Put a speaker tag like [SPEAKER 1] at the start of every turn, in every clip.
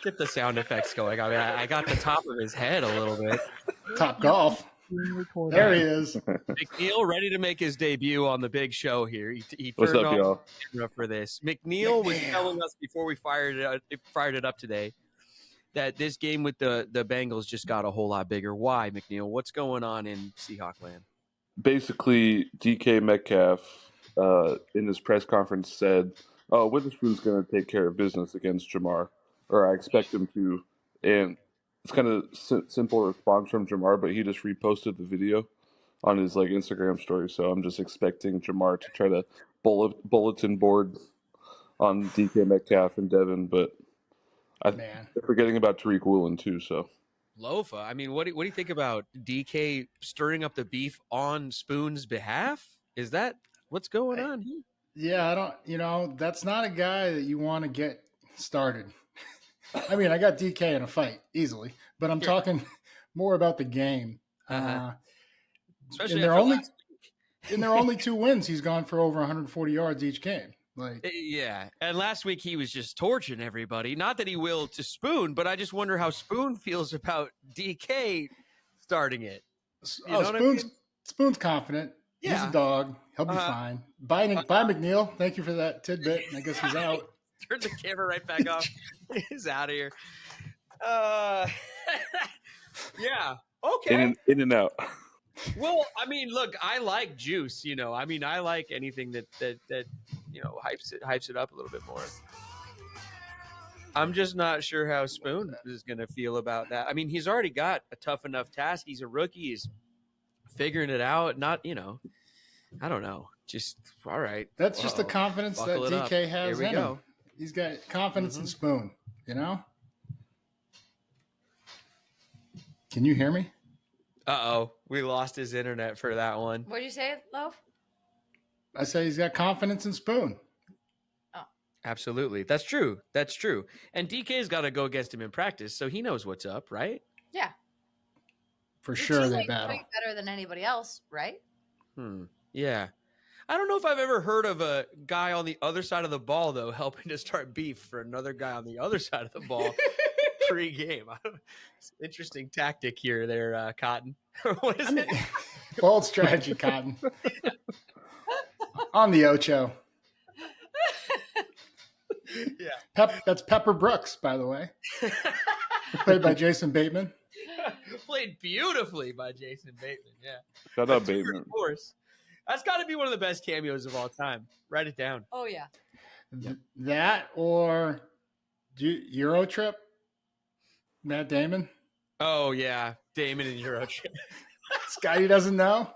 [SPEAKER 1] get the sound effects going. I mean, I got the top of his head a little bit.
[SPEAKER 2] Top golf. There he is.
[SPEAKER 1] McNeil ready to make his debut on the big show here. He
[SPEAKER 3] What's
[SPEAKER 1] turned
[SPEAKER 3] up,
[SPEAKER 1] on
[SPEAKER 3] y'all?
[SPEAKER 1] camera for this. McNeil was telling us before we fired it up today that this game with the Bengals just got a whole lot bigger. Why, McNeil? What's going on in Seahawk land?
[SPEAKER 3] Basically, DK Metcalf in his press conference said, "Oh, Witherspoon's going to take care of business against Jamar, or I expect him to." And it's kind of simple response from Jamar, but he just reposted the video on his Instagram story. So I'm just expecting Jamar to try to bulletin board on DK Metcalf and Devin, but they're forgetting about Tariq Woolen too. So
[SPEAKER 1] Lofa, I mean, what do you think about DK stirring up the beef on Spoon's behalf? Is that what's going on here?
[SPEAKER 2] Yeah, that's not a guy that you want to get started. I mean, I got DK in a fight easily, but I'm talking more about the game.
[SPEAKER 1] Especially
[SPEAKER 2] in their only 2 wins, he's gone for over 140 yards each game.
[SPEAKER 1] Yeah, and last week he was just torching everybody. Not that he will to Spoon, but I just wonder how Spoon feels about DK starting it.
[SPEAKER 2] Spoon's confident. Yeah. He's a dog. He'll be fine. Bye, McNeil. Thank you for that tidbit. I guess he's out.
[SPEAKER 1] Turn the camera right back off. He's out of here. Yeah. Okay.
[SPEAKER 3] In and out.
[SPEAKER 1] Well, I mean, look, I like juice. I mean, I like anything that hypes it up a little bit more. I'm just not sure how Spoon is going to feel about that. I mean, he's already got a tough enough task. He's a rookie. He's figuring it out. Not, I don't know. Just all right.
[SPEAKER 2] That's just the confidence that DK has.
[SPEAKER 1] Here we go.
[SPEAKER 2] Him. He's got confidence in Spoon. Can you hear me?
[SPEAKER 1] Uh-oh. We lost his internet for that one.
[SPEAKER 4] What did you say, Loaf?
[SPEAKER 2] I say he's got confidence in Spoon.
[SPEAKER 4] Oh.
[SPEAKER 1] Absolutely. That's true. And DK's got to go against him in practice, so he knows what's up, right?
[SPEAKER 4] Yeah.
[SPEAKER 2] For sure they battle.
[SPEAKER 4] Better than anybody else, right?
[SPEAKER 1] Yeah. I don't know if I've ever heard of a guy on the other side of the ball, though, helping to start beef for another guy on the other side of the ball pre-game. It's an interesting tactic here there, Cotton. What is it?
[SPEAKER 2] Bold strategy, Cotton. On the Ocho.
[SPEAKER 1] Yeah.
[SPEAKER 2] That's Pepper Brooks, by the way. Played by Jason Bateman.
[SPEAKER 1] Played beautifully by Jason Bateman, yeah.
[SPEAKER 3] Shout out Bateman.
[SPEAKER 1] Of course. That's got to be one of the best cameos of all time. Write it down.
[SPEAKER 4] Oh, yeah.
[SPEAKER 2] That or Euro Trip, Matt Damon.
[SPEAKER 1] Oh, yeah. Damon and Euro Trip.
[SPEAKER 2] Scotty doesn't know.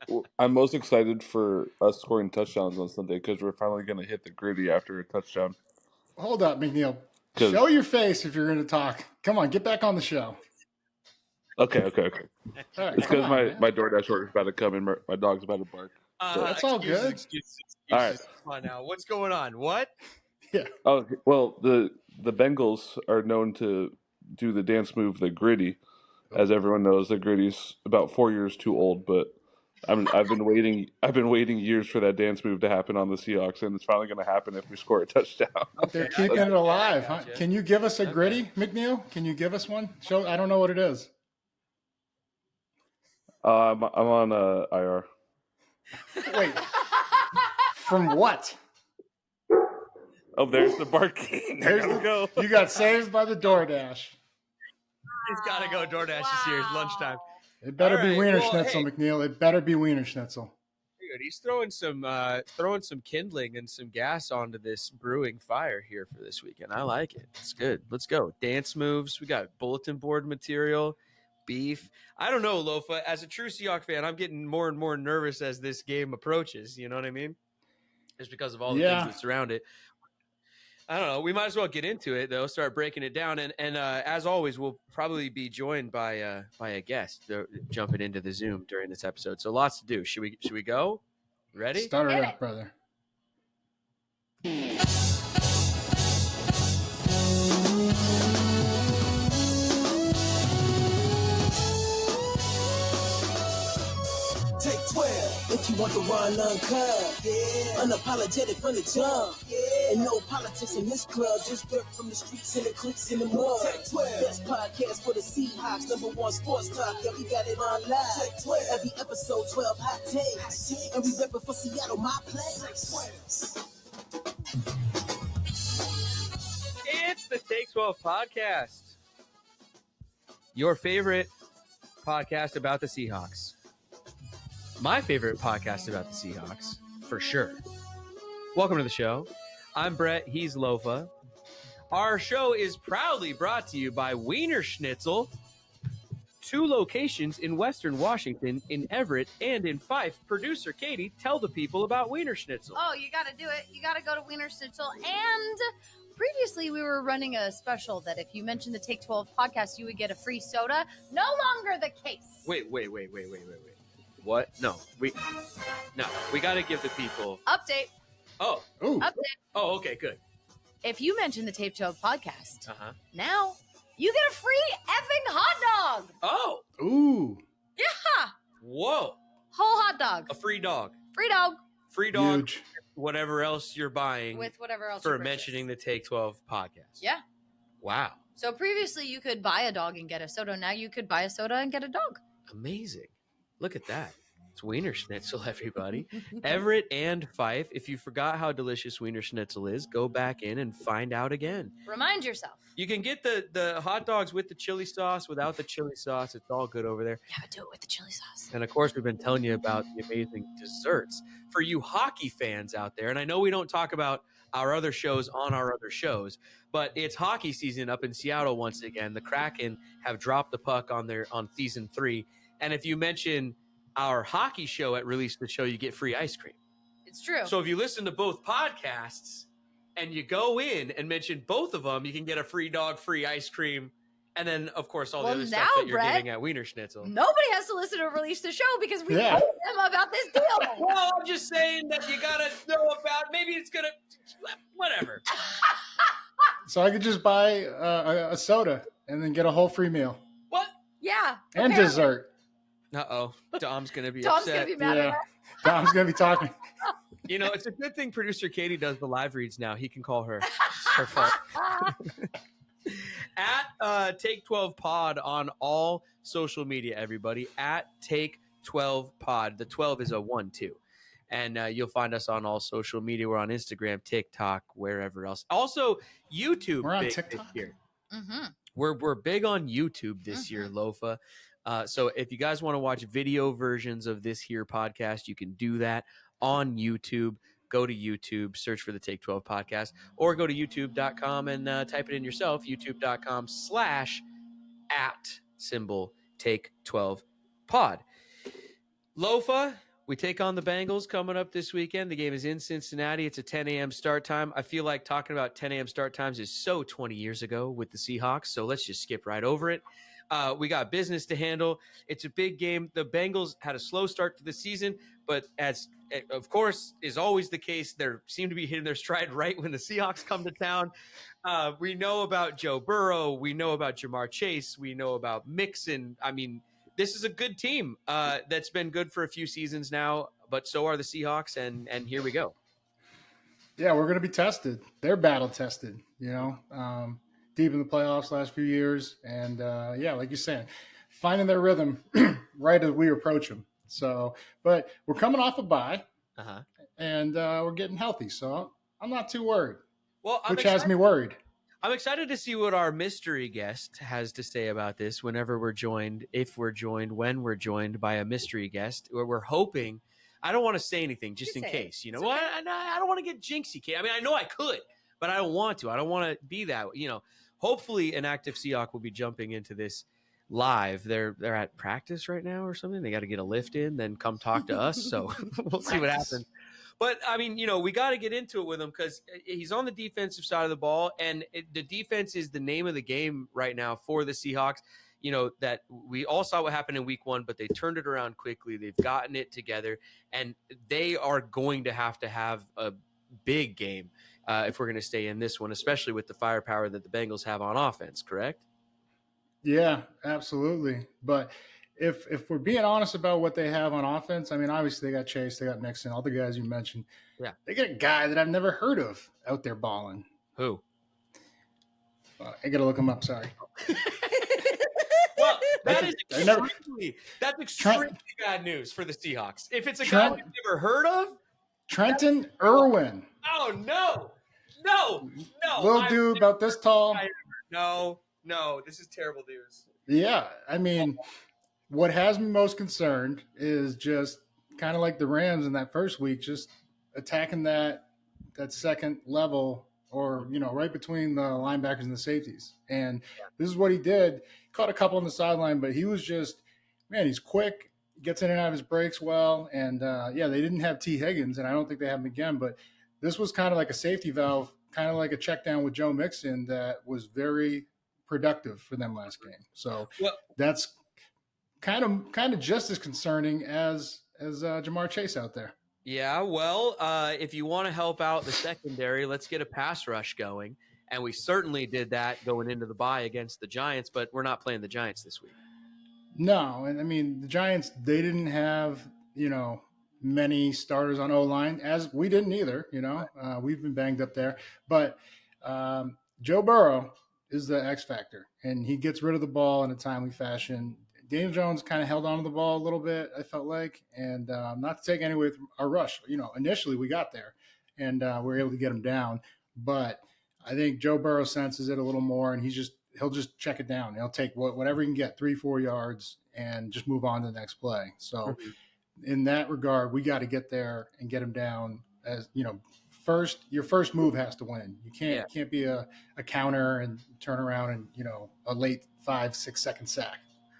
[SPEAKER 3] Well, I'm most excited for us scoring touchdowns on Sunday because we're finally going to hit the gritty after a touchdown.
[SPEAKER 2] Hold up, McNeil. Show your face if you're going to talk. Come on, get back on the show.
[SPEAKER 3] Okay.
[SPEAKER 2] All right,
[SPEAKER 3] it's because my DoorDash order is about to come and my dog's about to bark.
[SPEAKER 2] So. That's all good.
[SPEAKER 1] Excuses.
[SPEAKER 3] All right.
[SPEAKER 1] Come on now. What's going on? What?
[SPEAKER 2] Yeah.
[SPEAKER 3] Oh, well, the Bengals are known to do the dance move, the gritty. As everyone knows, the gritty's about 4 years too old, but I've been waiting years for that dance move to happen on the Seahawks, and it's finally going to happen if we score a touchdown.
[SPEAKER 2] They're keeping it alive. Huh? Can you give us a gritty, McNeil? Can you give us one? I don't know what it is.
[SPEAKER 3] I'm on IR.
[SPEAKER 2] Wait. From what?
[SPEAKER 3] Oh, there's the barking. Go.
[SPEAKER 2] You got saved by the DoorDash.
[SPEAKER 1] He's got to go DoorDash this year. It's lunchtime.
[SPEAKER 2] It better be Wiener Schnitzel, McNeil. It better be Wiener Schnitzel.
[SPEAKER 1] Dude, he's throwing some kindling and some gas onto this brewing fire here for this weekend. I like it. It's good. Let's go. Dance moves. We got bulletin board material, beef. I don't know, Lofa. As a true Seahawks fan, I'm getting more and more nervous as this game approaches. You know what I mean? Just because of all the things that surround it. I don't know. We might as well get into it, though. Start breaking it down, and as always, we'll probably be joined by a guest jumping into the Zoom during this episode. So lots to do. Should we go? Ready?
[SPEAKER 2] Start it up, brother.
[SPEAKER 5] Take 12. If you want the raw and uncut, unapologetic from the jump. And no politics in this club, just dirt from the streets and the cliques in the mud. Best podcast for the Seahawks, #1 sports talk, yeah, we got it on live. Every episode, 12 hot takes, and we reppin' for Seattle, my place.
[SPEAKER 1] It's the Take 12 podcast, your favorite podcast about the Seahawks. My favorite podcast about the Seahawks, for sure. Welcome to the show. I'm Brett. He's Lofa. Our show is proudly brought to you by Wiener Schnitzel. 2 locations in Western Washington, in Everett, and in Fife. Producer Katie, tell the people about Wiener Schnitzel.
[SPEAKER 4] Oh, you got to do it. You got to go to Wiener Schnitzel. And previously, we were running a special that if you mentioned the Take 12 podcast, you would get a free soda. No longer the case.
[SPEAKER 1] Wait. What? No, we got to give the people.
[SPEAKER 4] Update.
[SPEAKER 1] Oh,
[SPEAKER 2] Ooh.
[SPEAKER 4] Update.
[SPEAKER 1] oh, okay, good.
[SPEAKER 4] If you mention the Take 12 podcast,
[SPEAKER 1] Uh-huh.
[SPEAKER 4] now you get a free effing hot dog.
[SPEAKER 1] Oh,
[SPEAKER 2] Ooh.
[SPEAKER 4] Yeah.
[SPEAKER 1] whoa.
[SPEAKER 4] Whole hot dog.
[SPEAKER 1] A free dog.
[SPEAKER 4] Free dog
[SPEAKER 1] Free dog,
[SPEAKER 2] Huge.
[SPEAKER 1] whatever else you're buying
[SPEAKER 4] with whatever else
[SPEAKER 1] for
[SPEAKER 4] you purchase.
[SPEAKER 1] mentioning the Take 12 podcast.
[SPEAKER 4] Yeah.
[SPEAKER 1] Wow.
[SPEAKER 4] So previously you could buy a dog and get a soda. Now you could buy a soda and get a dog.
[SPEAKER 1] Amazing. Look at that. It's Wiener Schnitzel, everybody. Everett and Fife. If you forgot how delicious Wiener Schnitzel is, go back in and find out again.
[SPEAKER 4] Remind yourself.
[SPEAKER 1] You can get the hot dogs with the chili sauce, without the chili sauce. It's all good over there.
[SPEAKER 4] Yeah, but do it with the chili sauce.
[SPEAKER 1] And of course, we've been telling you about the amazing desserts for you hockey fans out there. And I know we don't talk about our other shows on our other shows, but it's hockey season up in Seattle once again. The Kraken have dropped the puck on season 3. And if you mention our hockey show at Release the Show, you get free ice cream.
[SPEAKER 4] It's true.
[SPEAKER 1] So if you listen to both podcasts and you go in and mention both of them, you can get a free dog, free ice cream, and then, of course, all the other stuff that you're
[SPEAKER 4] Brett,
[SPEAKER 1] getting at Wiener Schnitzel.
[SPEAKER 4] Nobody has to listen to Release the Show because we
[SPEAKER 2] Yeah.
[SPEAKER 4] told them about this deal.
[SPEAKER 1] Well, I'm just saying that you got to know about, maybe it's going to, whatever.
[SPEAKER 2] So I could just buy a soda and then get a whole free meal
[SPEAKER 1] What?
[SPEAKER 4] Yeah.
[SPEAKER 2] and
[SPEAKER 4] apparently.
[SPEAKER 2] dessert.
[SPEAKER 1] Uh-oh. Dom's going to be
[SPEAKER 4] Tom's
[SPEAKER 1] upset.
[SPEAKER 4] going to be mad at
[SPEAKER 2] Yeah.
[SPEAKER 4] us.
[SPEAKER 2] Dom's gonna be talking.
[SPEAKER 1] You know, it's a good thing producer Katie does the live reads now. He can call her. It's her fault. At Take 12 Pod on all social media, everybody. At Take 12 Pod. The 12 is a 1-2. And you'll find us on all social media. We're on Instagram, TikTok, wherever else. Also, YouTube.
[SPEAKER 2] We're on
[SPEAKER 1] big
[SPEAKER 2] TikTok.
[SPEAKER 1] this year.
[SPEAKER 4] Mm-hmm.
[SPEAKER 1] We're big on YouTube this year, Lofa. So if you guys want to watch video versions of this here podcast, you can do that on YouTube. Go to YouTube, search for the Take 12 podcast, or go to youtube.com and type it in yourself, youtube.com/@Take 12 pod. Lofa, we take on the Bengals coming up this weekend. The game is in Cincinnati. It's a 10 a.m. start time. I feel like talking about 10 a.m. start times is so 20 years ago with the Seahawks, so let's just skip right over it. We got business to handle. It's a big game. The Bengals had a slow start to the season, but as of course is always the case, they seem to be hitting their stride right when the Seahawks come to town. We know about Joe Burrow. We know about Jamar Chase. We know about Mixon. I mean, this is a good team that's been good for a few seasons now, but so are the Seahawks, and here we go.
[SPEAKER 2] Yeah, we're gonna be tested. They're battle tested, deep in the playoffs last few years. And yeah, like you're saying, finding their rhythm right as we approach them. So, but we're coming off a bye and we're getting healthy. So I'm not too worried,
[SPEAKER 1] Well,
[SPEAKER 2] which has me worried.
[SPEAKER 1] I'm excited to see what our mystery guest has to say about this whenever we're joined, if we're joined, when we're joined by a mystery guest, where we're hoping. I don't want to say anything just in case,
[SPEAKER 4] Okay.
[SPEAKER 1] Well, I don't want to get jinxy, Kate. I mean, I know I could, but I don't want to. I don't want to be that, Hopefully an active Seahawk will be jumping into this live. They're at practice right now or something. They got to get a lift in, then come talk to us. So we'll see what happens. But, I mean, we got to get into it with him because he's on the defensive side of the ball, and the defense is the name of the game right now for the Seahawks. That we all saw what happened in week 1, but they turned it around quickly. They've gotten it together, and they are going to have a big game if we're going to stay in this one, especially with the firepower that the Bengals have on offense, correct?
[SPEAKER 2] Yeah, absolutely. But if we're being honest about what they have on offense, I mean, obviously they got Chase, they got Mixon, all the guys you mentioned.
[SPEAKER 1] Yeah.
[SPEAKER 2] They got a guy that I've never heard of out there balling.
[SPEAKER 1] Who?
[SPEAKER 2] I got to look him up. Sorry.
[SPEAKER 1] Well, that's extremely bad news for the Seahawks. If it's a guy we've never heard of,
[SPEAKER 2] Trenton Irwin.
[SPEAKER 1] Oh no!
[SPEAKER 2] Little dude about this tall.
[SPEAKER 1] No, this is terrible news.
[SPEAKER 2] Yeah, I mean, what has me most concerned is just kind of like the Rams in that first week, just attacking that second level, or right between the linebackers and the safeties. And this is what he did. He caught a couple on the sideline, but he was just, man, he's quick, gets in and out of his breaks well. And they didn't have T. Higgins, and I don't think they have him again. But this was kind of like a safety valve, kind of like a check down with Joe Mixon that was very productive for them last game. So that's kind of just as concerning as Jamar Chase out there.
[SPEAKER 1] Yeah, well, if you want to help out the secondary, let's get a pass rush going. And we certainly did that going into the bye against the Giants, but we're not playing the Giants this week.
[SPEAKER 2] No, and I mean, the Giants, they didn't have, many starters on O-line, as we didn't either, we've been banged up there. But Joe Burrow is the X factor, and he gets rid of the ball in a timely fashion. Daniel Jones kind of held on to the ball a little bit, I felt like, and not to take any away from our rush. Initially we got there, and we were able to get him down. But I think Joe Burrow senses it a little more, and he'll just check it down. He'll take whatever he can get, 3-4 yards, and just move on to the next play. So in that regard, we got to get there and get him down. As first, your first move has to win. You can't be a counter and turn around and a late 5-6 second sack.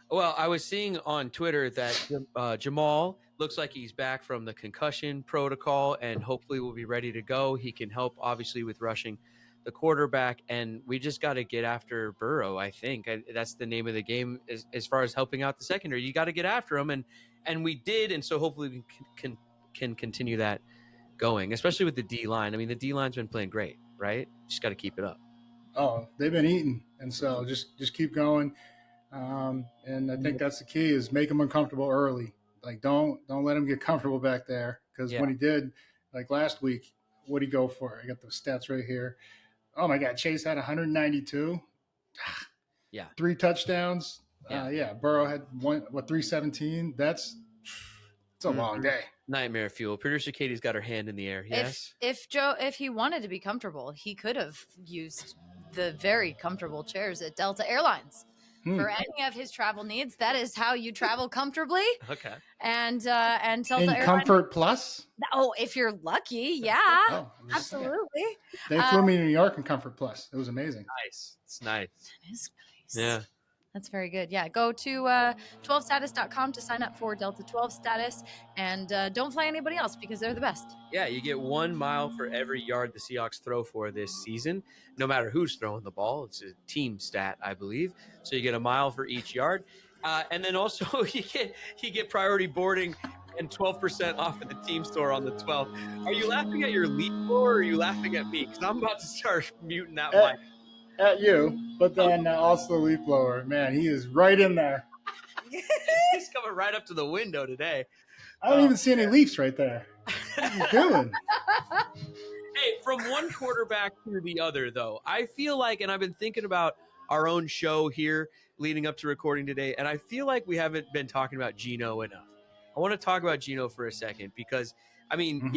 [SPEAKER 1] Well, I was seeing on Twitter that Jamal looks like he's back from the concussion protocol and hopefully will be ready to go. He can help, obviously, with rushing the quarterback, and we just got to get after Burrow, I think. That's the name of the game as far as helping out the secondary. You got to get after him, and we did, and so hopefully we can continue that going, especially with the D-line. I mean, the D-line's been playing great, right? Just got to keep it up.
[SPEAKER 2] Oh, they've been eating, and so just keep going. And I think that's the key, is make him uncomfortable early. Like, don't let him get comfortable back there, because when he did, like last week, what did he go for? I got the stats right here. Oh my God, Chase had 192.
[SPEAKER 1] Yeah.
[SPEAKER 2] 3 touchdowns. Burrow had 317. It's a long day.
[SPEAKER 1] Nightmare fuel. Producer Katie's got her hand in the air. Yes.
[SPEAKER 4] If he wanted to be comfortable, he could have used the very comfortable chairs at Delta Airlines. For any of his travel needs, that is how you travel comfortably.
[SPEAKER 1] Okay.
[SPEAKER 4] And Delta
[SPEAKER 2] in Comfort Plus.
[SPEAKER 4] Oh, if you're lucky, yeah, absolutely.
[SPEAKER 2] They flew me to New York in Comfort Plus. It was amazing.
[SPEAKER 1] Nice. It's nice.
[SPEAKER 4] It is nice.
[SPEAKER 1] Yeah.
[SPEAKER 4] That's very good. Yeah, go to 12status.com to sign up for Delta 12 status, and don't fly anybody else because they're the best.
[SPEAKER 1] Yeah, you get 1 mile for every yard the Seahawks throw for this season, no matter who's throwing the ball. It's a team stat, I believe. So you get 1 mile for each yard. And then also you get priority boarding and 12% off at the team store on the 12th. Are you laughing at your leaf blower, or are you laughing at me? Because I'm about to start muting that mic.
[SPEAKER 2] At you, but then also the leaf blower. Man, he is right in there.
[SPEAKER 1] He's coming right up to the window today.
[SPEAKER 2] I don't even see any leaves right there. What are you doing?
[SPEAKER 1] Hey, from one quarterback to the other, though, I feel like, and I've been thinking about our own show here leading up to recording today, and I feel like we haven't been talking about Geno enough. I want to talk about Geno for a second because, I mean,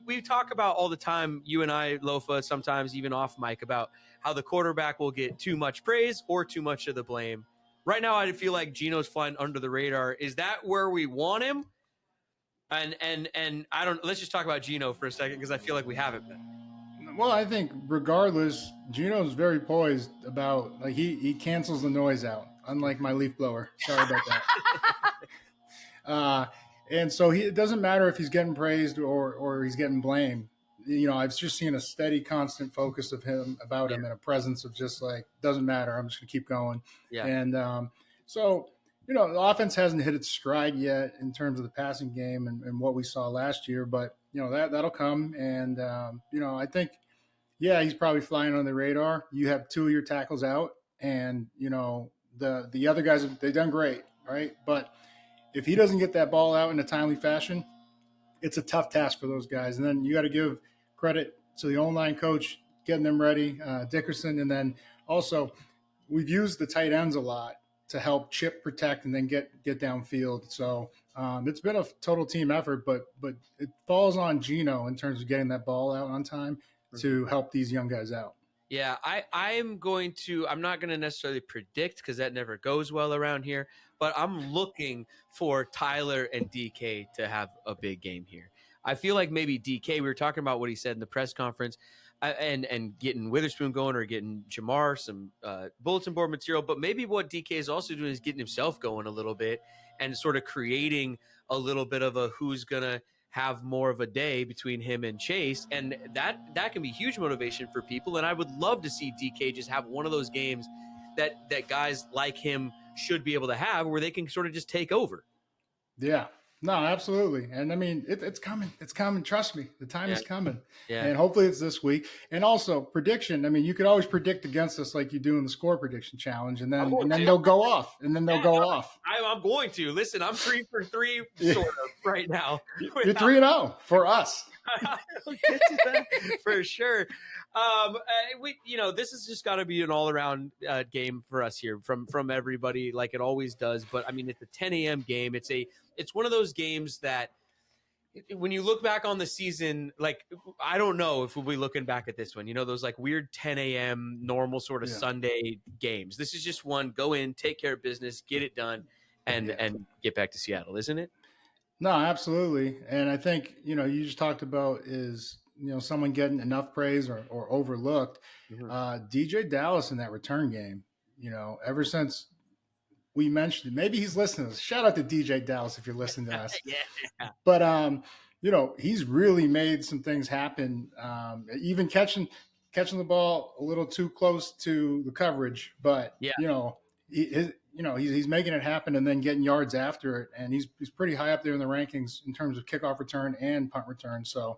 [SPEAKER 1] we talk about all the time, you and I, Lofa, sometimes even off mic, about how the quarterback will get too much praise or too much of the blame. Right now, I feel like Geno's flying under the radar. Is that where we want him? And I don't. Let's just talk about Geno for a second, because I feel like we haven't been.
[SPEAKER 2] Well, I think regardless, Geno's very poised about, like, he cancels the noise out, unlike my leaf blower. Sorry about that. And so it doesn't matter if he's getting praised or he's getting blamed. I've just seen a steady, constant focus of him about him, and a presence of just like, doesn't matter. I'm just going to keep going. Yeah. And so, the offense hasn't hit its stride yet in terms of the passing game and what we saw last year, but that'll come. And, I think, he's probably flying on the radar. You have 2 of your tackles out, and, the other guys, they've done great. right? But if he doesn't get that ball out in a timely fashion, it's a tough task for those guys. And then you got to give credit to the online coach getting them ready, Dickerson, and then also we've used the tight ends a lot to help chip, protect, and then get downfield. So it's been a total team effort, but it falls on Geno in terms of getting that ball out on time to help these young guys out.
[SPEAKER 1] Yeah, I'm not going to necessarily predict because that never goes well around here, but I'm looking for Tyler and DK to have a big game here. I feel like maybe DK, we were talking about what he said in the press conference, and getting Witherspoon going or getting Jamar some bulletin board material, but maybe what DK is also doing is getting himself going a little bit and sort of creating a little bit of a who's going to have more of a day between him and Chase, and that can be huge motivation for people. And I would love to see DK just have one of those games that guys like him should be able to have, where they can sort of just take over.
[SPEAKER 2] Yeah, no, absolutely. And I mean, it's coming. It's coming. Trust me, the time is coming.
[SPEAKER 1] Yeah.
[SPEAKER 2] And hopefully it's this week. And also prediction. I mean, you could always predict against us like you do in the score prediction challenge, and then they'll go off. And then they'll go off.
[SPEAKER 1] I'm going to listen. I'm 3 for 3 sort of right now.
[SPEAKER 2] You're 3-0 for us.
[SPEAKER 1] I'll get to that for sure. This has just got to be an all-around game for us here from everybody, like it always does. But I mean, it's a 10 a.m. game. It's one of those games that when you look back on the season, like, I don't know if we'll be looking back at this one, those like weird 10 a.m. normal sort of Sunday games. This is just one, go in, take care of business, get it done, and get back to Seattle, isn't it?
[SPEAKER 2] No, absolutely. And I think, you just talked about is, someone getting enough praise or overlooked. DJ Dallas in that return game, ever since we mentioned it, maybe he's listening to us. Shout out to DJ Dallas if you're listening to us.
[SPEAKER 1] Yeah.
[SPEAKER 2] But, he's really made some things happen, even catching the ball a little too close to the coverage. But, he's making it happen and then getting yards after it. And he's pretty high up there in the rankings in terms of kickoff return and punt return. So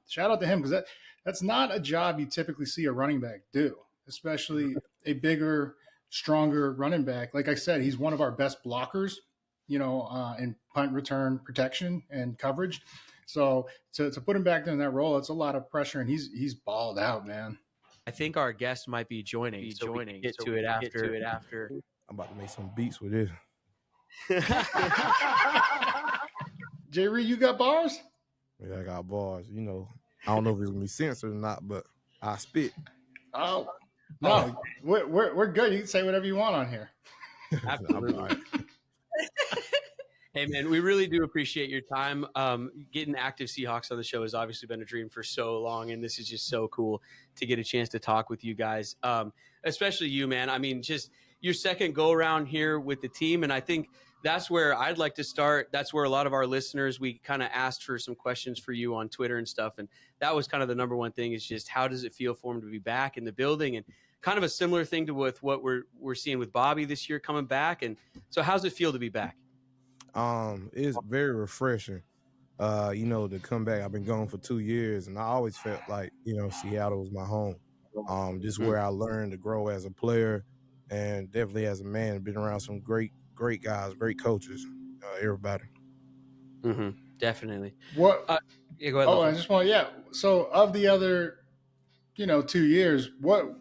[SPEAKER 2] shout out to him, because that's not a job you typically see a running back do, especially a bigger, stronger running back. Like I said, he's one of our best blockers, in punt return protection and coverage. So to put him back in that role, it's a lot of pressure, and he's balled out, man.
[SPEAKER 1] I think our guest might be joining. Get to it after.
[SPEAKER 6] I'm about to make some beats with this.
[SPEAKER 2] Jay Reed, you got bars?
[SPEAKER 6] Yeah, I got bars. I don't know if it's gonna be censored or not, but I spit.
[SPEAKER 2] Oh no, we're good. You can say whatever you want on here.
[SPEAKER 1] Absolutely. Hey, man, we really do appreciate your time. Getting active Seahawks on the show has obviously been a dream for so long, and this is just so cool to get a chance to talk with you guys, especially you, man. I mean, just your second go-around here with the team, and I think that's where I'd like to start. That's where a lot of our listeners, we kind of asked for some questions for you on Twitter and stuff, and that was kind of the number one thing, is just how does it feel for him to be back in the building, and kind of a similar thing to with what we're seeing with Bobby this year coming back. And so how's it feel to be back?
[SPEAKER 6] It's very refreshing, to come back. I've been gone for 2 years, and I always felt like, Seattle was my home. This is where I learned to grow as a player, and definitely as a man. Been around some great guys, great coaches, everybody.
[SPEAKER 1] Definitely.
[SPEAKER 2] What?
[SPEAKER 1] Go ahead.
[SPEAKER 2] I just want, So of the other, 2 years, what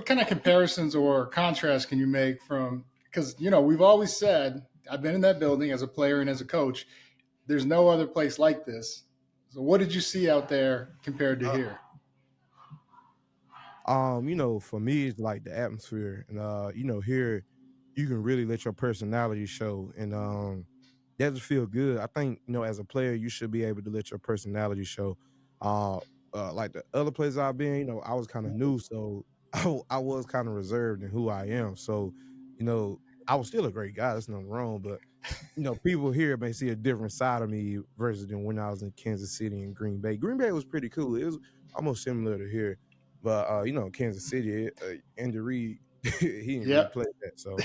[SPEAKER 2] kind of comparisons or contrasts can you make from? Because we've always said, I've been in that building as a player and as a coach. There's no other place like this. So what did you see out there compared to here?
[SPEAKER 6] For me, it's like the atmosphere. And, here you can really let your personality show. And that just feel good. I think, as a player, you should be able to let your personality show. Like the other places I've been, I was kind of new. So I was kind of reserved in who I am. So, I was still a great guy. There's nothing wrong. But, people here may see a different side of me versus than when I was in Kansas City and Green Bay. Green Bay was pretty cool. It was almost similar to here. But, Kansas City, Andy Reid, he didn't really play that. So,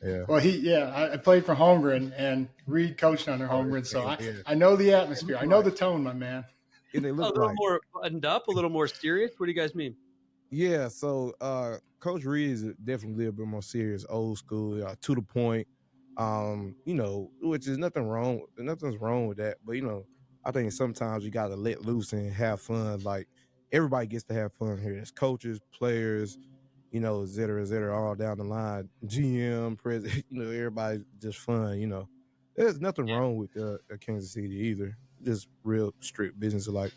[SPEAKER 6] yeah.
[SPEAKER 2] Well, I played for Holmgren, and Reid coached under Holmgren. So I know the atmosphere. I know the tone, my man.
[SPEAKER 6] And they look
[SPEAKER 1] a little more buttoned up, a little more serious. What do you guys mean?
[SPEAKER 6] Yeah, so Coach Reed is definitely a little bit more serious, old school, to the point. Which is nothing's wrong with that. But I think sometimes you gotta let loose and have fun. Like everybody gets to have fun here. There's coaches, players, et cetera, all down the line. GM, president, everybody's just fun. There's nothing wrong with Kansas City either. Just real strict business alike.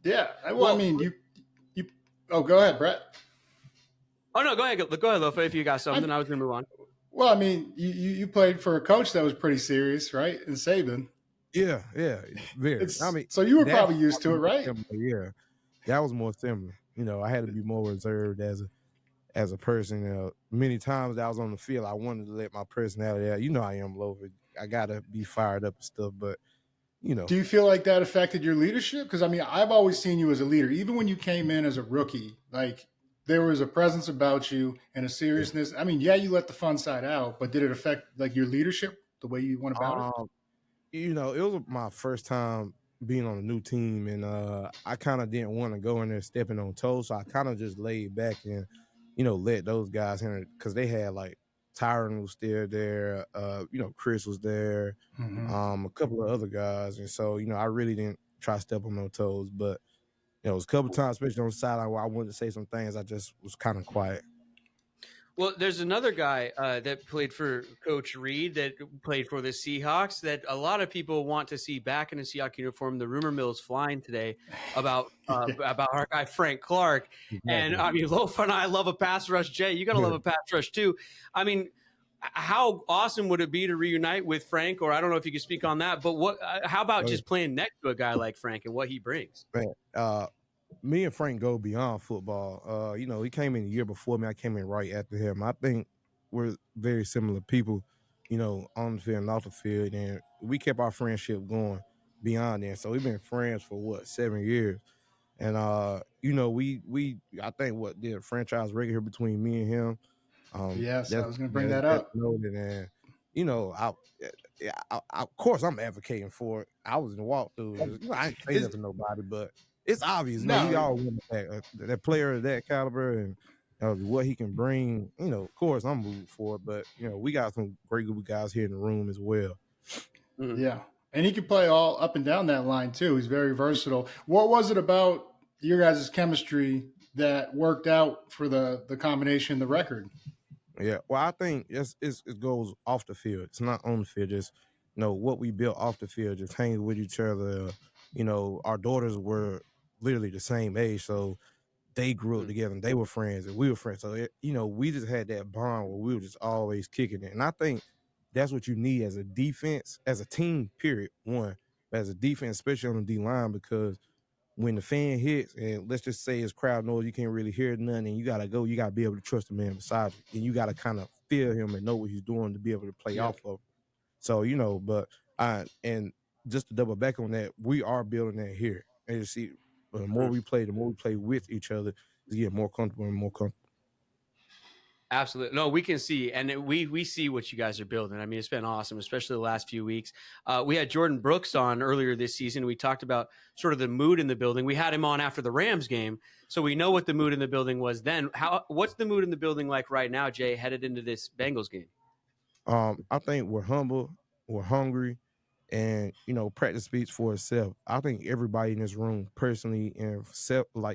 [SPEAKER 2] Yeah. Well, I
[SPEAKER 1] Well,
[SPEAKER 2] mean, you. Oh, go ahead, Brett.
[SPEAKER 1] oh no, go ahead, Lofa. If you got something,
[SPEAKER 2] I,
[SPEAKER 1] I was gonna move on.
[SPEAKER 2] well, I mean, you played for a coach that was pretty serious, right? In Saban.
[SPEAKER 6] Yeah, very. I
[SPEAKER 2] It's
[SPEAKER 6] mean,
[SPEAKER 2] so you were
[SPEAKER 6] that
[SPEAKER 2] probably used to it,
[SPEAKER 6] was more
[SPEAKER 2] right?
[SPEAKER 6] similar, yeah, that was more similar. I had to be more reserved as a person. Many times I was on the field, I wanted to let my personality out. I am Lover. I gotta be fired up and stuff, but
[SPEAKER 2] Do you feel like that affected your leadership? Because I mean, I've always seen you as a leader, even when you came in as a rookie. Like there was a presence about you and a
[SPEAKER 6] yeah.
[SPEAKER 2] seriousness. I mean, yeah, you let the fun side out, but did it affect like your leadership, the way you went about it?
[SPEAKER 6] Um, it was my first time being on a new team, and I kind of didn't want to go in there stepping on toes, so I kind of just laid back and let those guys handle it because they had like Tyron was still there, Chris was there,
[SPEAKER 2] Mm-hmm.
[SPEAKER 6] a couple of other guys, and so I really didn't try to step on no toes, but it was a couple times, especially on the sideline, where I wanted to say some things. I just was kind of quiet.
[SPEAKER 1] Well, there's another guy that played for Coach Reed that played for the Seahawks that a lot of people want to see back in a Seahawks uniform. The rumor mill is flying today about
[SPEAKER 2] Yeah.
[SPEAKER 1] about our guy Frank Clark. And
[SPEAKER 6] Exactly.
[SPEAKER 1] I mean, Lofa and I love a pass rush. Jay, you got to love a pass rush too. I mean, how awesome would it be to reunite with Frank? Or I don't know if you could speak on that, but what? How about
[SPEAKER 6] Oh, yeah.
[SPEAKER 1] just playing next to a guy like Frank and what he brings?
[SPEAKER 6] Man, me and Frank go beyond football. He came in a year before me. I came in right after him. I think we're very similar people, on the field and off the field, and we kept our friendship going beyond that. So we've been friends for 7 years, and we I think what did a franchise record here between me and him.
[SPEAKER 2] Yes, I
[SPEAKER 6] That's
[SPEAKER 2] was going to bring
[SPEAKER 6] yeah,
[SPEAKER 2] that
[SPEAKER 6] that's
[SPEAKER 2] up.
[SPEAKER 6] noted, and I. Yeah, of course, I'm advocating for it. I was in the walkthrough. I ain't saying
[SPEAKER 2] Is
[SPEAKER 6] that to nobody, but it's obvious. We
[SPEAKER 2] no,
[SPEAKER 6] all want that player of that caliber and what he can bring. Of course, I'm rooting for it, but we got some great group of guys here in the room as well.
[SPEAKER 1] Mhm.
[SPEAKER 2] yeah, and he can play all up and down that line too. He's very versatile. What was it about your guys' chemistry that worked out for the combination, the record?
[SPEAKER 6] Yeah, well, I think it goes off the field. It's not on the field. Just what we built off the field, just hanging with each other. Our daughters were literally the same age, so they grew up
[SPEAKER 1] Mhm.
[SPEAKER 6] together and they were friends and we were friends. So we just had that bond where we were just always kicking it. And I think that's what you need as a defense, as a team, period, one, but as a defense, especially on the D line, because when the fan hits and let's just say it's crowd noise, you can't really hear nothing and you gotta go, you gotta be able to trust the man beside you. And you gotta kind of feel him and know what he's doing to be able to play
[SPEAKER 2] Yep.
[SPEAKER 6] off of. So, but and just to double back on that, we are building that here. And you see, the more we play, the more we play with each other, to get more comfortable and more comfortable.
[SPEAKER 1] Absolutely. No, we can see, and we see what you guys are building. I mean, it's been awesome, especially the last few weeks. We had Jordan Brooks on earlier this season. We talked about sort of the mood in the building. We had him on after the Rams game, so we know what the mood in the building was then. What's the mood in the building like right now, Jay, headed into this Bengals game?
[SPEAKER 6] I think we're humble, we're hungry, and practice speaks for itself. I think everybody in this room, personally and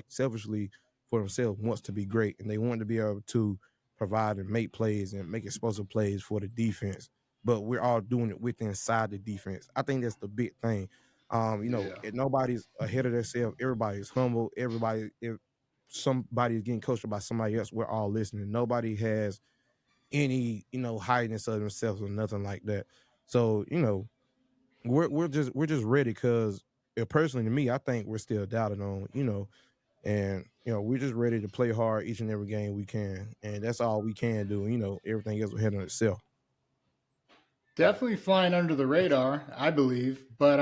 [SPEAKER 6] selfishly for themselves, wants to be great, and they want to be able to provide and make plays and make explosive plays for the defense. But we're all doing it within inside the defense. I think that's the big thing.
[SPEAKER 2] Yeah.
[SPEAKER 6] Nobody's ahead of themselves. Everybody's humble. Everybody, if somebody is getting coached by somebody else, we're all listening. Nobody has any hidiness of themselves or nothing like that. So we're just ready because personally to me, I think we're still doubted on, and we're just ready to play hard each and every game we can, and that's all we can do. Everything else will handle itself.
[SPEAKER 2] Definitely flying under the radar, I believe. But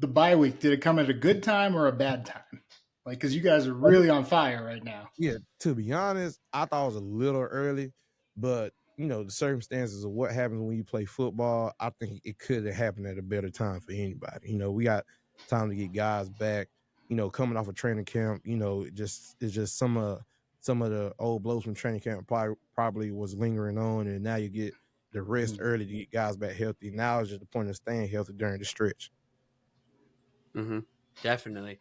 [SPEAKER 2] the bye week, did it come at a good time or a bad time? Like, because you guys are really on fire right now.
[SPEAKER 6] Yeah, to be honest, I thought it was a little early, but the circumstances of what happens when you play football, I think it could have happened at a better time for anybody. We got time to get guys back. coming off a training camp, it's just some of the old blows from training camp probably was lingering on, and now you get the rest early to get guys back healthy. Now it's just the point of staying healthy during the stretch.
[SPEAKER 1] Mm-hmm. Definitely.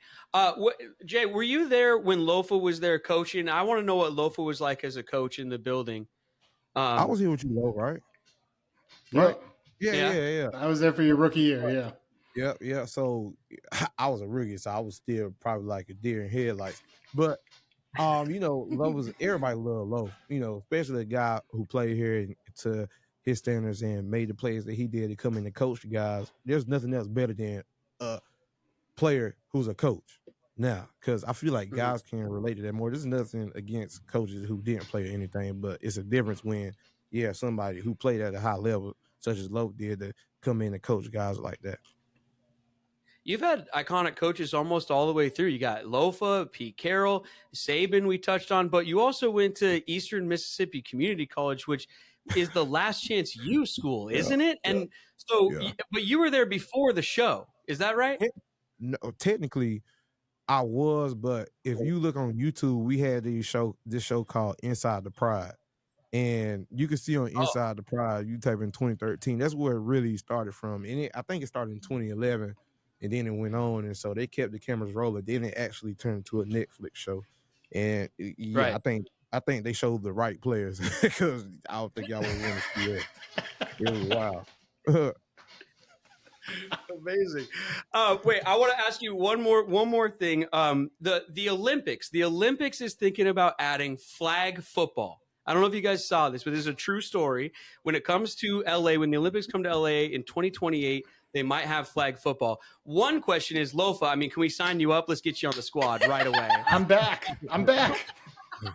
[SPEAKER 1] Jay, were you there when Lofa was there coaching? I want to know what Lofa was like as a coach in the building.
[SPEAKER 6] I was here with you, Lo, right?
[SPEAKER 2] Right?
[SPEAKER 6] Yeah.
[SPEAKER 2] I was there for your rookie year.
[SPEAKER 6] Yeah. So I was a rookie, so I was still probably like a deer in headlights. But Love was everybody loved Low. Especially a guy who played here to his standards and made the plays that he did to come in and coach the guys. There's nothing else better than a player who's a coach now, because I feel like guys can relate to that more. There's nothing against coaches who didn't play or anything, but it's a difference when you have somebody who played at a high level, such as Lowe did, to come in and coach guys like that.
[SPEAKER 1] You've had iconic coaches almost all the way through. You got Lofa, Pete Carroll, Saban we touched on, but you also went to Eastern Mississippi Community College, which is the Last Chance U school, isn't it? And so, but you were there before the show. Is that right?
[SPEAKER 6] No, technically I was, but if you look on YouTube, we had this show called Inside the Pride. And you can see on Inside the Pride, you type in 2013, that's where it really started from. And I think it started in 2011. And then it went on, and so they kept the cameras rolling. Then it actually turned into a Netflix show, and
[SPEAKER 1] right.
[SPEAKER 6] I think they showed the right players, because I don't think y'all would want to see it. It was wild.
[SPEAKER 1] Amazing. Wait, I want to ask you one more thing. The Olympics. The Olympics is thinking about adding flag football. I don't know if you guys saw this, but this is a true story. When it comes to LA, when the Olympics come to LA in 2028. They might have flag football. One question is, Lofa, I mean, can we sign you up? Let's get you on the squad right away.
[SPEAKER 2] I'm back.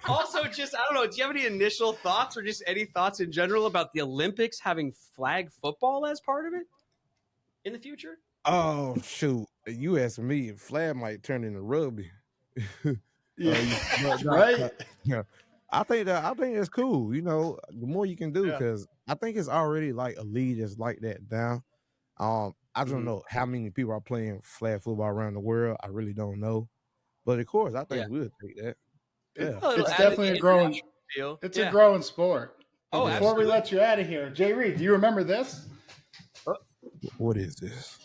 [SPEAKER 1] Also, just, I don't know, do you have any initial thoughts or just any thoughts in general about the Olympics having flag football as part of it in the future?
[SPEAKER 6] Oh, shoot. You asked me, flag might turn into rugby.
[SPEAKER 2] Right?
[SPEAKER 6] Yeah. I think that's cool. The more you can do, because I think it's already like a league that's like that now. I don't know how many people are playing flag football around the world. I really don't know, but of course, I think we'll take that.
[SPEAKER 2] It's definitely a growing. It's a growing sport. Before
[SPEAKER 1] absolutely.
[SPEAKER 2] we let you out of here, Jay Reed, do you remember this?
[SPEAKER 6] What is this?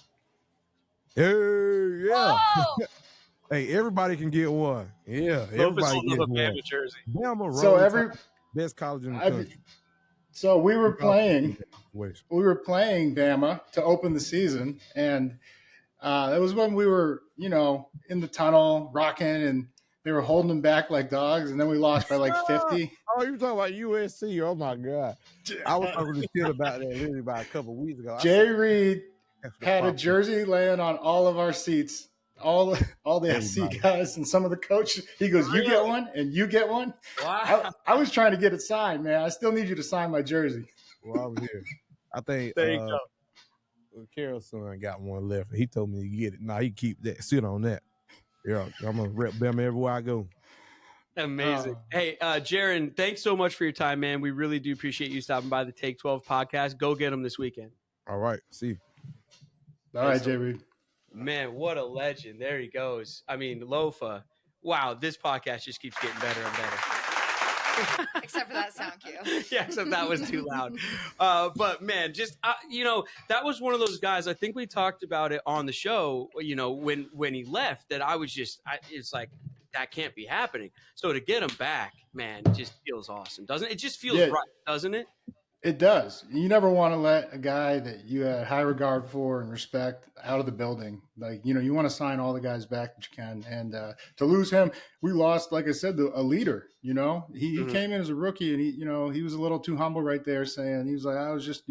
[SPEAKER 6] Hey, yeah. Hey, everybody can get one. Yeah, everybody gets one.
[SPEAKER 1] Bama jersey.
[SPEAKER 6] Bama,
[SPEAKER 2] so
[SPEAKER 6] best college in the country.
[SPEAKER 2] So we were playing Bama to open the season, and it was when we were, in the tunnel rocking, and they were holding them back like dogs, and then we lost by like 50.
[SPEAKER 6] Oh, you talking about USC? Oh my God! I was talking to Kid about that literally about a couple of weeks ago.
[SPEAKER 2] Jay Reed had a jersey laying on all of our seats. All the SC guys and some of the coaches. He goes, "You get one, and you get one."
[SPEAKER 1] Wow!
[SPEAKER 2] I was trying to get it signed, man. I still need you to sign my jersey.
[SPEAKER 6] Well, I was here. I think
[SPEAKER 1] there you go.
[SPEAKER 6] Carol's son got one left. He told me to get it. Nah, he keep that. Sit on that. Yeah, I'm gonna rep Bama everywhere I go.
[SPEAKER 1] Amazing. Hey, Jarran, thanks so much for your time, man. We really do appreciate you stopping by the Take 12 podcast. Go get them this weekend.
[SPEAKER 6] All right. See you.
[SPEAKER 2] All right, Jay Reed.
[SPEAKER 1] Man, what a legend. There he goes. I mean, Lofa. Wow, this podcast just keeps getting better and better.
[SPEAKER 4] Except for that sound cue.
[SPEAKER 1] Yeah, except that was too loud. But man, just that was one of those guys. I think we talked about it on the show. When he left, that I was just, it's like that can't be happening. So to get him back, man, it just feels awesome, doesn't it? It just feels right, doesn't it?
[SPEAKER 2] It does. You never want to let a guy that you had high regard for and respect out of the building. Like, you want to sign all the guys back that you can. And to lose him, we lost, like I said, a leader. He came in as a rookie, and he was a little too humble right there, saying he was like, I was just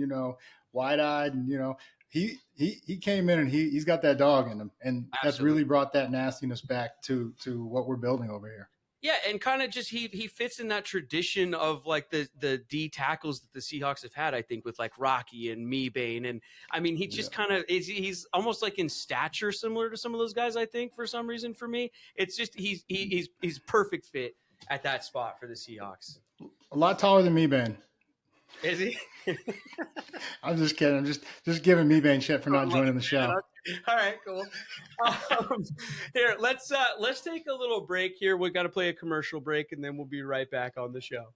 [SPEAKER 2] wide-eyed, and he came in and he's got that dog in him, and that's really brought that nastiness back to what we're building over here.
[SPEAKER 1] Yeah, and kind of just he fits in that tradition of like the D tackles that the Seahawks have had, I think, with like Rocky and Meebane. And I mean, he just kind of he's almost like in stature similar to some of those guys, I think, for some reason for me. It's just he's perfect fit at that spot for the Seahawks.
[SPEAKER 2] A lot taller than Meebane.
[SPEAKER 1] Is he?
[SPEAKER 2] I'm just kidding. I'm just giving Mebane shit for not joining the show.
[SPEAKER 1] All right, cool. Here, let's take a little break here. We got to play a commercial break, and then we'll be right back on the show.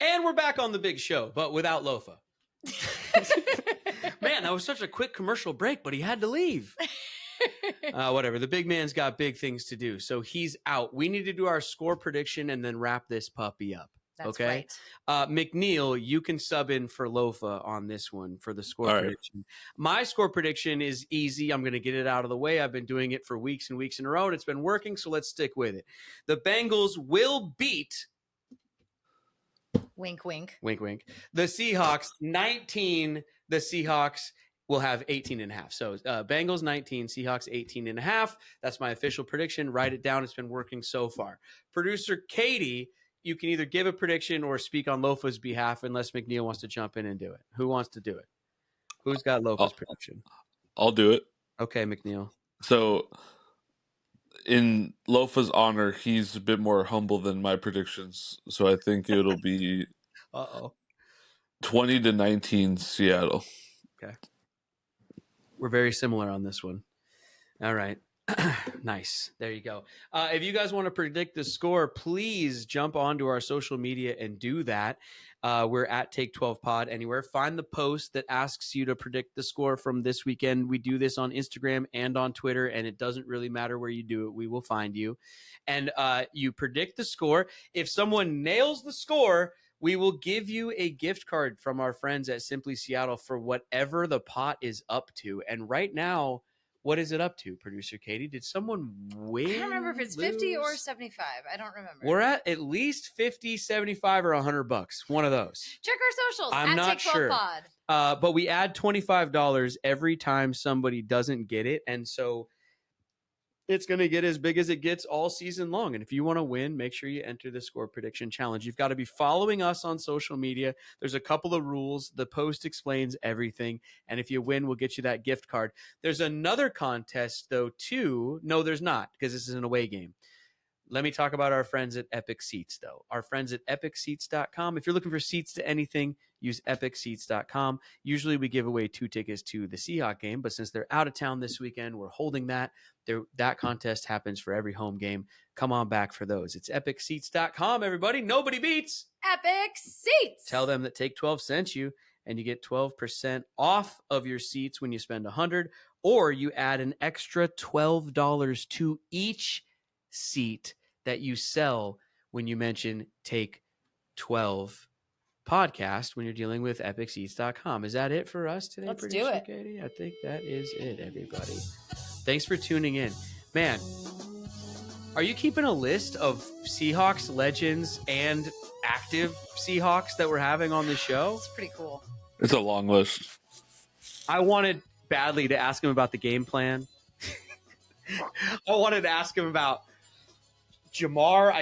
[SPEAKER 1] And we're back on the big show, but without Lofa. Man, that was such a quick commercial break, but he had to leave. Whatever. The big man's got big things to do, so he's out. We need to do our score prediction and then wrap this puppy up.
[SPEAKER 4] That's
[SPEAKER 1] okay.
[SPEAKER 4] right.
[SPEAKER 1] McNeil, you can sub in for Lofa on this one for the score prediction. My score prediction is easy. I'm going to get it out of the way. I've been doing it for weeks and weeks in a row, and it's been working, so let's stick with it. The Bengals will beat...
[SPEAKER 4] Wink, wink.
[SPEAKER 1] Wink, wink. The Seahawks 19. The Seahawks will have 18.5. So Bengals 19, Seahawks 18.5. That's my official prediction. Write it down. It's been working so far. Producer Katie, you can either give a prediction or speak on Lofa's behalf unless McNeil wants to jump in and do it. Who wants to do it? Who's got Lofa's prediction?
[SPEAKER 3] I'll do it.
[SPEAKER 1] Okay, McNeil.
[SPEAKER 3] So in Lofa's honor, he's a bit more humble than my predictions. So I think it'll be 20-19 Seattle.
[SPEAKER 1] Okay. We're very similar on this one. All right. Nice. There you go. If you guys want to predict the score, please jump onto our social media and do that. We're at Take 12 Pod anywhere. Find the post that asks you to predict the score from this weekend. We do this on Instagram and on Twitter, and it doesn't really matter where you do it. We will find you. And you predict the score. If someone nails the score, we will give you a gift card from our friends at Simply Seattle for whatever the pot is up to. And right now, what is it up to, Producer Katie? Did someone win?
[SPEAKER 4] I don't remember if it's 50 or 75. I don't remember.
[SPEAKER 1] We're at least 50, 75, or $100. One of those.
[SPEAKER 4] Check our socials.
[SPEAKER 1] I'm not sure.
[SPEAKER 4] Pod.
[SPEAKER 1] But we add $25 every time somebody doesn't get it. And so it's going to get as big as it gets all season long. And if you want to win, make sure you enter the score prediction challenge. You've got to be following us on social media. There's a couple of rules. The post explains everything. And if you win, we'll get you that gift card. There's another contest, though, too. No, there's not, because this is an away game. Let me talk about our friends at Epic Seats, though. Our friends at EpicSeats.com. If you're looking for seats to anything, use EpicSeats.com. Usually we give away 2 tickets to the Seahawks game, but since they're out of town this weekend, we're holding that. That contest happens for every home game. Come on back for those. It's EpicSeats.com, everybody. Nobody beats
[SPEAKER 4] Epic Seats.
[SPEAKER 1] Tell them that Take 12 sent you, and you get 12% off of your seats when you spend $100, or you add an extra $12 to each seat that you sell when you mention Take 12 podcast when you're dealing with EpicSeats.com. Is that it for us today?
[SPEAKER 4] Let's do it.
[SPEAKER 1] Katie? I think that is it, everybody. Thanks for tuning in. Man, are you keeping a list of Seahawks legends and active Seahawks that we're having on the show?
[SPEAKER 4] It's pretty cool.
[SPEAKER 3] It's a long list.
[SPEAKER 1] I wanted badly to ask him about the game plan. I wanted to ask him about Jamar.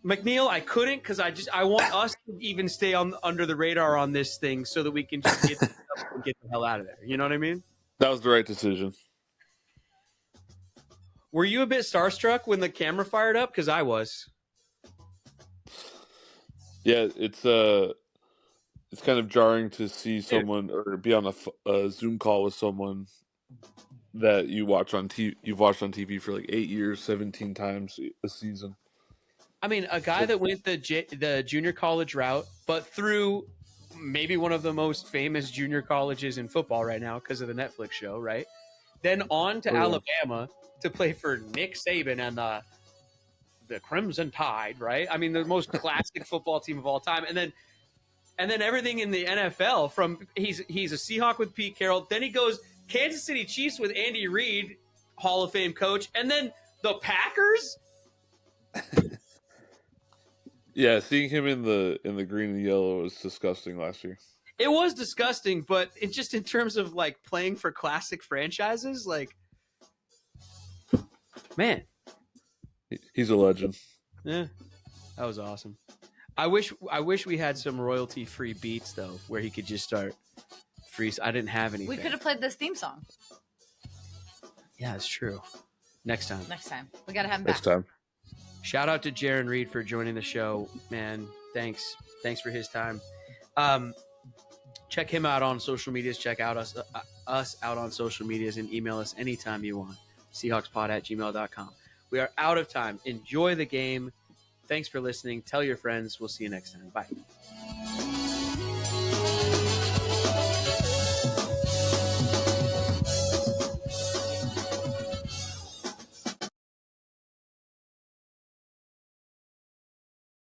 [SPEAKER 1] McNeil, I couldn't because I want us to even stay under the radar on this thing so that we can just get the hell out of there. You know what I mean?
[SPEAKER 3] That was the right decision.
[SPEAKER 1] Were you a bit starstruck when the camera fired up? Because I was.
[SPEAKER 3] Yeah, it's kind of jarring to see someone or be on a Zoom call with someone that you've watched on TV for like 8 years, 17 times a season.
[SPEAKER 1] I mean, a guy that went the junior college route, but through maybe one of the most famous junior colleges in football right now because of the Netflix show, right? Then on to Alabama to play for Nick Saban and the Crimson Tide, right? I mean, the most classic football team of all time. And then everything in the NFL from he's a Seahawk with Pete Carroll. Then he goes Kansas City Chiefs with Andy Reid, Hall of Fame coach, and then the Packers.
[SPEAKER 3] Yeah, seeing him in the green and yellow was disgusting last year.
[SPEAKER 1] It was disgusting, but it just in terms of like playing for classic franchises, like, man,
[SPEAKER 3] he's a legend.
[SPEAKER 1] Yeah, that was awesome. I wish we had some royalty-free beats though, where he could just start free. I didn't have anything.
[SPEAKER 4] We could have played this theme song.
[SPEAKER 1] Yeah, it's true. Next time.
[SPEAKER 4] We got to have him
[SPEAKER 3] Next
[SPEAKER 4] back.
[SPEAKER 3] time.
[SPEAKER 1] Shout out to Jarran Reed for joining the show, man. Thanks. Thanks for his time. Check him out on social medias. Check out us out on social medias and email us anytime you want. Seahawkspod@gmail.com. We are out of time. Enjoy the game. Thanks for listening. Tell your friends. We'll see you next time. Bye.